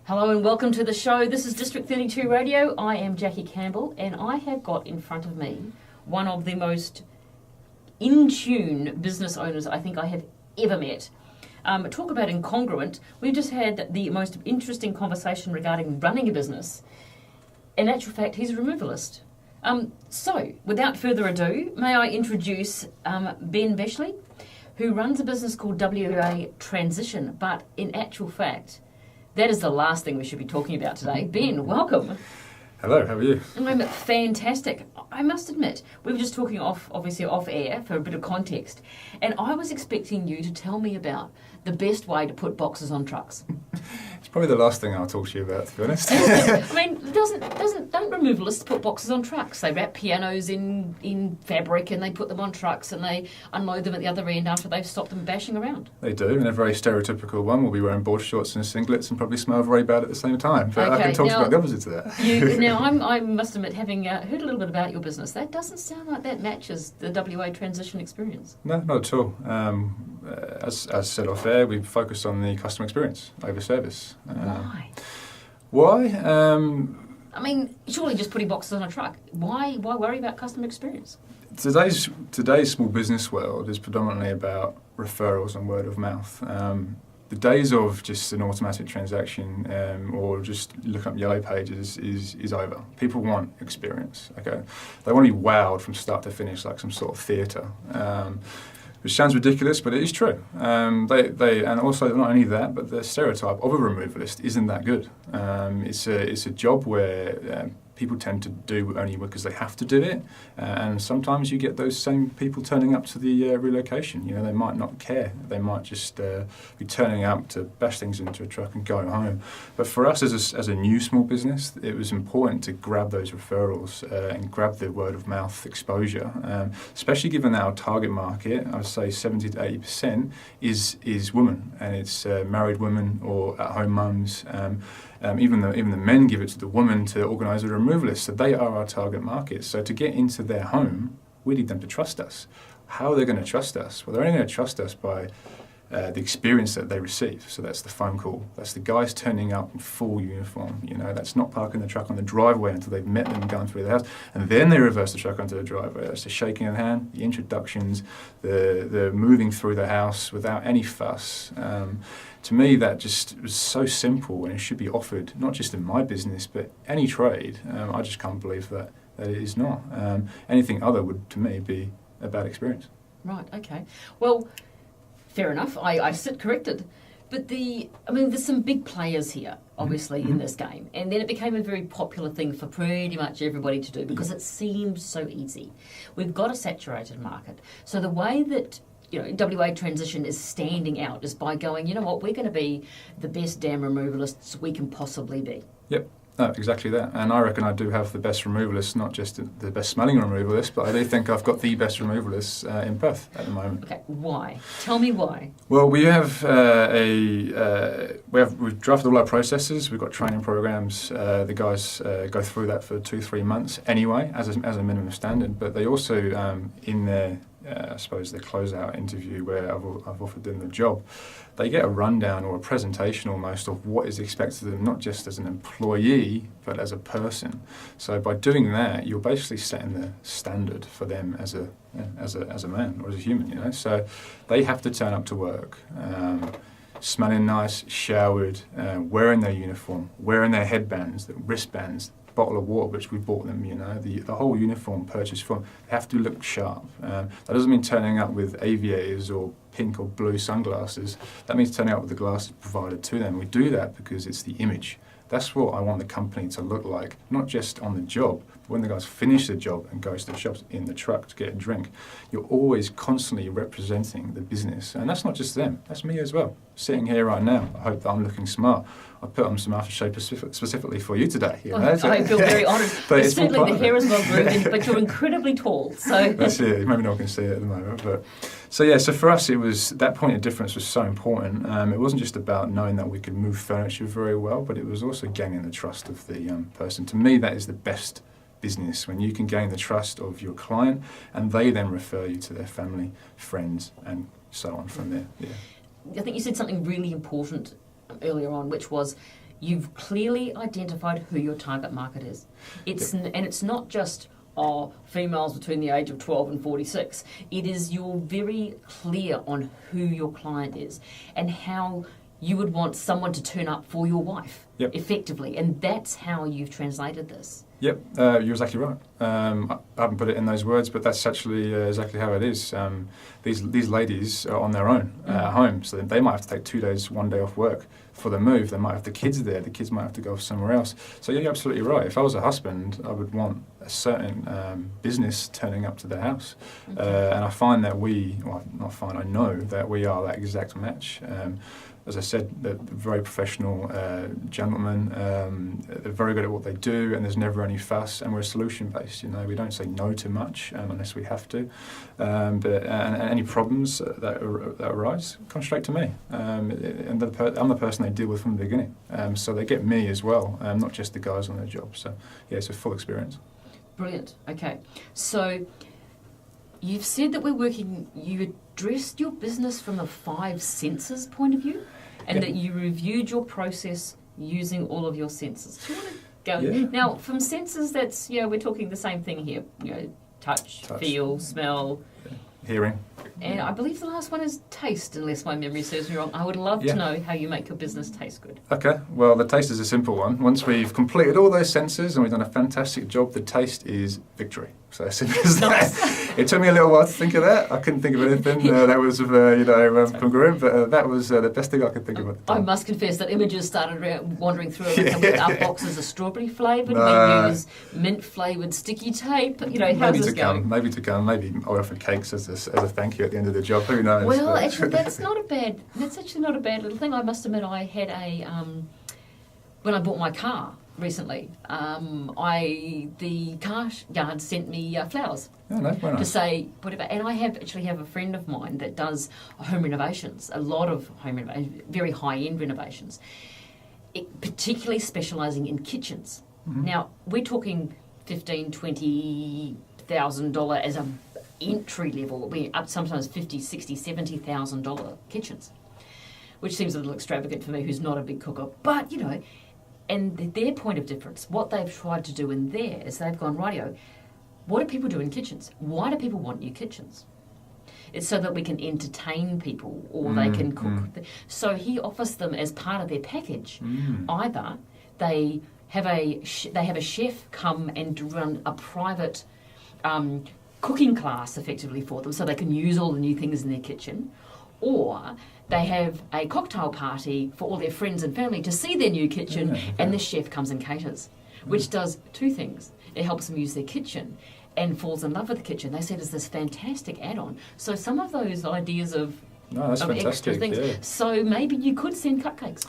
Hello and welcome to the show. This is District 32 Radio. I am Jackie Campbell and I have got in front of me one of the most in-tune business owners I think I have ever met. Talk about incongruent. We've just had the most interesting conversation regarding running a business. In actual fact, he's a removalist. So, without further ado, may I introduce Ben Beshley, who runs a business called WA Transition, but in actual fact, that is the last thing we should be talking about today. Ben, welcome. Hello, how are you? I'm fantastic. I must admit, we were just talking obviously off air for a bit of context, and I was expecting you to tell me about the best way to put boxes on trucks. It's probably the last thing I'll talk to you about, to be honest. I mean, don't removalists put boxes on trucks? They wrap pianos in fabric and they put them on trucks and they unload them at the other end after they've stopped them bashing around. They do, and a very stereotypical one will be wearing board shorts and singlets and probably smell very bad at the same time. But Okay, I can talk to you now- about the opposite to that. Now, I must admit, having heard a little bit about your business, that doesn't sound like that matches the WA transition experience. No, not at all. As said off air, we focus on the customer experience over service. Why? Why? I mean, surely just putting boxes on a truck. Why worry about customer experience? Today's small business world is predominantly about referrals and word of mouth. The days of just an automatic transaction or just look up yellow pages is over. People want experience. Okay, they want to be wowed from start to finish, like some sort of theatre. Which sounds ridiculous, but it is true. They and also not only that, but the stereotype of a removalist isn't that good. It's a job where people tend to do only because they have to do it, and sometimes you get those same people turning up to the relocation. You know, they might not care. They might just be turning up to bash things into a truck and go home. But for us as a new small business, it was important to grab those referrals and grab the word of mouth exposure, especially given that our target market, I would say 70 to 80% is women, and it's married women or at-home mums. Even the men give it to the woman to organise a removalist, so they are our target market. So to get into their home, we need them to trust us. How are they going to trust us? Well, they're only going to trust us by the experience that they receive. So that's the phone call. That's the guys turning up in full uniform. You know, that's not parking the truck on the driveway until they've met them going through the house, and then they reverse the truck onto the driveway. That's the shaking of the hand, the introductions, the moving through the house without any fuss. To me, that just was so simple, and it should be offered not just in my business but any trade. I just can't believe that it is not. Anything other would, to me, be a bad experience. Right. Okay. Well, fair enough. I sit corrected. But there's some big players here, obviously, in this game. And then it became a very popular thing for pretty much everybody to do because it seemed so easy. We've got a saturated market. So the way that WA Transition is standing out is by going, you know what, we're going to be the best damn removalists we can possibly be. Yep. No, exactly that. And I reckon I do have the best removalists, not just the best smelling removalists, but I do think I've got the best removalists in Perth at the moment. Okay, why? Tell me why. Well, we've drafted all our processes. We've got training programs. The guys go through that for 2-3 months anyway, as a minimum standard. But they also, in their I suppose the closeout interview where I've offered them the job, they get a rundown or a presentation almost of what is expected of them, not just as an employee, but as a person. So by doing that, you're basically setting the standard for them as a man or as a human, you know. So they have to turn up to work, smelling nice, showered, wearing their uniform, wearing their headbands, the wristbands, bottle of water which we bought them, you know, the whole uniform purchase form. They have to look sharp. That doesn't mean turning up with aviators or pink or blue sunglasses. That means turning up with the glasses provided to them. We do that because it's the image. That's what I want the company to look like, not just on the job, but when the guys finish the job and goes to the shops in the truck to get a drink. You're always constantly representing the business. And that's not just them, that's me as well. Sitting here right now, I hope that I'm looking smart. I put on some aftershave specifically for you today. You know? I feel very honoured. But it's certainly the hair is well groomed, but you're incredibly tall. So that's it. Maybe no one can see it at the moment, but so for us, it was that point of difference was so important. It wasn't just about knowing that we could move furniture very well, but it was also gaining the trust of the person. To me, that is the best business, when you can gain the trust of your client and they then refer you to their family, friends, and so on from there. Yeah. I think you said something really important earlier on, which was you've clearly identified who your target market is. And it's not just females between the age of 12 and 46. It is you're very clear on who your client is and how you would want someone to turn up for your wife, effectively. And that's how you've translated this. Yep, you're exactly right. I haven't put it in those words, but that's actually exactly how it is. These ladies are on their own at home, so they might have to take 2 days, 1 day off work for the move. They might have the kids there. The kids might have to go somewhere else. So you're absolutely right. If I was a husband, I would want a certain business turning up to the house. And I find that I know that we are that exact match. As I said, they're very professional gentlemen. They're very good at what they do, and there's never any fuss. And we're solution-based. You know, we don't say no to much unless we have to. And any problems that arise come straight to me. And I'm the person they deal with from the beginning. So they get me as well, not just the guys on their job. So yeah, it's a full experience. Brilliant. Okay, so you've said that you addressed your business from a 5 senses point of view, and that you reviewed your process using all of your senses. Do you want to go? Yeah. Now, from senses, that's, we're talking the same thing here. Touch, feel, smell. Hearing. And I believe the last one is taste, unless my memory serves me wrong. I would love to know how you make your business taste good. Okay, well, the taste is a simple one. Once we've completed all those senses and we've done a fantastic job, the taste is victory. So as simple as that. It took me a little while to think of that. I couldn't think of anything that was congruent, but that was the best thing I could think of. I must confess that images started wandering through it. We our boxes are strawberry flavoured. We use mint flavoured sticky tape. How's this going? Maybe to come. Maybe I offer cakes as a thank you at the end of the job. Who knows? Well, actually, that's actually not a bad little thing. I must admit, I had when I bought my car recently, the car yard sent me flowers. Oh, no, very nice. To say whatever. And I actually have a friend of mine that does home renovations, a lot of home renovations, very high-end renovations, particularly specialising in kitchens. Mm-hmm. Now, we're talking $15,000, $20,000 as an entry level. We're up sometimes $50,000, $60,000, $70,000 kitchens, which seems a little extravagant for me, who's not a big cooker. But, and their point of difference, what they've tried to do in there is they've gone, rightio, what do people do in kitchens? Why do people want new kitchens? It's so that we can entertain people, or they can cook. So he offers them as part of their package. Either they have a chef come and run a private cooking class effectively for them, so they can use all the new things in their kitchen, or they have a cocktail party for all their friends and family to see their new kitchen, and the chef comes and caters, which does 2 things. It helps them use their kitchen and falls in love with the kitchen. They said it's this fantastic add-on. So some of those ideas of extra things. So maybe you could send cupcakes.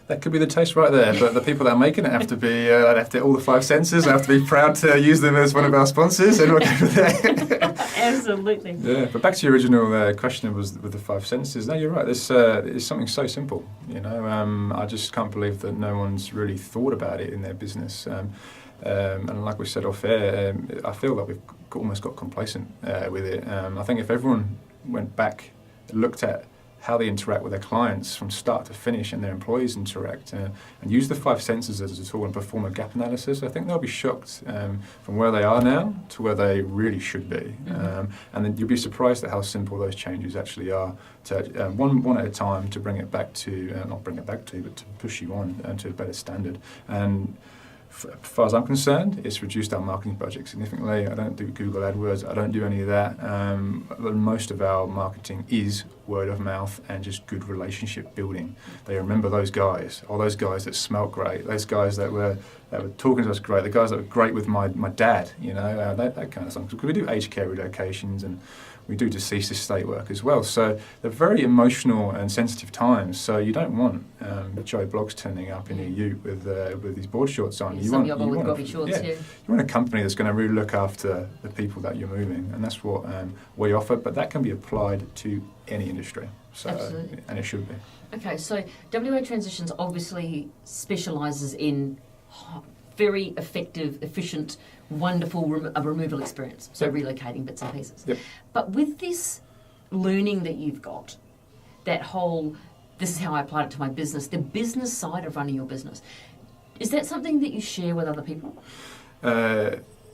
That could be the taste right there, but the people that are making it have to be, all the 5 senses, have to be proud to use them as one of our sponsors, and we'll go with that. Absolutely. Yeah, but back to your original question was with the 5 senses. No, you're right. This is something so simple. I just can't believe that no one's really thought about it in their business. And like we said off air, I feel that we've almost got complacent with it. I think if everyone went back, looked at how they interact with their clients from start to finish, and their employees interact, and use the 5 senses as a tool and perform a gap analysis, I think they'll be shocked from where they are now to where they really should be. And then you'll be surprised at how simple those changes actually are, to one at a time, to bring it back to, not bring it back to, but to push you on to a better standard. And as far as I'm concerned, it's reduced our marketing budget significantly. I don't do Google AdWords. I don't do any of that. Most of our marketing is word of mouth and just good relationship building. They remember those guys, all those guys that smelt great, those guys that were talking to us great, the guys that were great with my dad, that kind of stuff. Because we do aged care relocations, and we do deceased estate work as well. So they're very emotional and sensitive times. So you don't want Joe Bloggs turning up in a ute with his board shorts on. You want a company that's going to really look after the people that you're moving, and that's what we offer. But that can be applied to any industry. So, absolutely. And it should be. Okay, so WA Transitions obviously specialises in very effective, efficient, wonderful removal experience, so relocating bits and pieces. Yep. But with this learning that you've got, that whole this is how I applied it to my business, the business side of running your business. Is that something that you share with other people?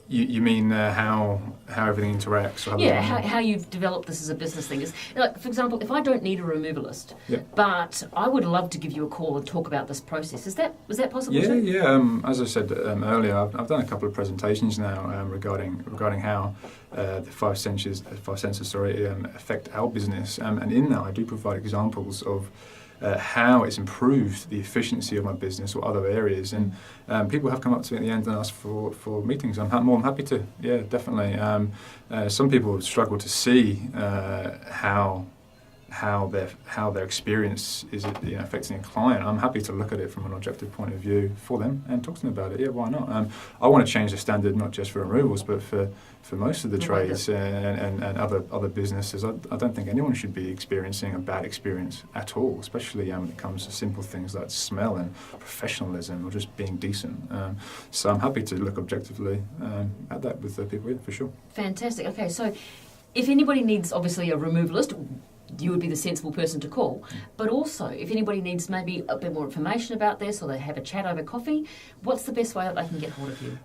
You mean how everything interacts? Or How you've developed this as a business thing. Like, for example, if I don't need a removalist, Yeah. but I would love to give you a call and talk about this process. Was that possible too? Yeah. As I said earlier, I've done a couple of presentations now regarding how the five senses affect our business, and in that I do provide examples of how it's improved the efficiency of my business or other areas, and people have come up to me at the end and asked for meetings. I'm more than happy to. Yeah, definitely. Some people struggle to see how their experience is affecting a client. I'm happy to look at it from an objective point of view for them and talk to them about it. Yeah, why not? I want to change the standard not just for removals, but for most of the trades and other businesses. I don't think anyone should be experiencing a bad experience at all, especially when it comes to simple things like smell and professionalism or just being decent. So I'm happy to look objectively at that with the people, for sure. Fantastic. Okay, so if anybody needs, obviously, a removalist, you would be the sensible person to call. But also, if anybody needs maybe a bit more information about this, or they have a chat over coffee, what's the best way that they can get hold of you?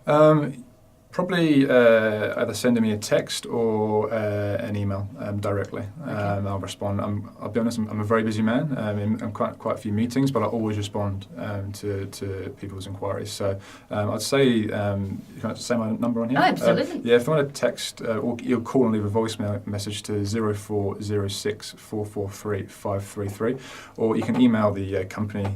Probably either sending me a text or an email directly. Okay. I'll respond. I'll be honest, I'm a very busy man. I'm quite a few meetings, but I always respond to people's inquiries. So I'd say, can I say my number on here? Oh, absolutely. Yeah, if you want to text or you'll call and leave a voice message to 0406 443 533, or you can email the company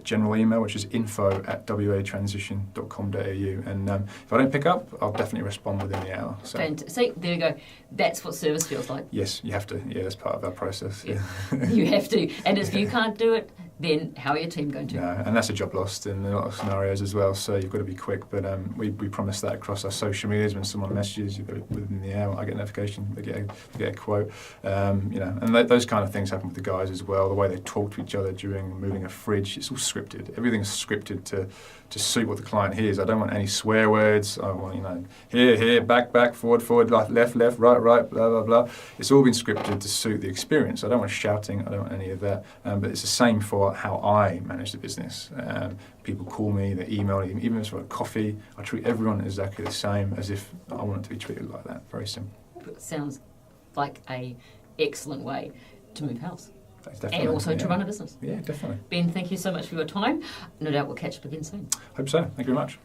general email, which is info@watransition.com.au, and if I don't pick up, I'll definitely respond within the hour. So. See, there you go. That's what service feels like. Yes, you have to. Yeah, that's part of our process. Yeah. You have to. And if you can't do it, then how are your team going to? No, and that's a job lost in a lot of scenarios as well, so you've got to be quick. But we promise that across our social medias. When someone messages, you've got it within the hour. I get a notification, they get a quote. And those kind of things happen with the guys as well. The way they talk to each other during moving a fridge, it's all scripted. Everything's scripted to suit what the client hears. I don't want any swear words. I want, here, back, forward, left, right, blah, blah, blah. It's all been scripted to suit the experience. I don't want shouting. I don't want any of that. But it's the same for how I manage the business. People call me, they email me, even if it's for a coffee. I treat everyone exactly the same as if I want it to be treated like that. Very simple. Sounds like a excellent way to move house. And also to run a business. Yeah, definitely. Ben, thank you so much for your time. No doubt we'll catch up again soon. Hope so. Thank you very much.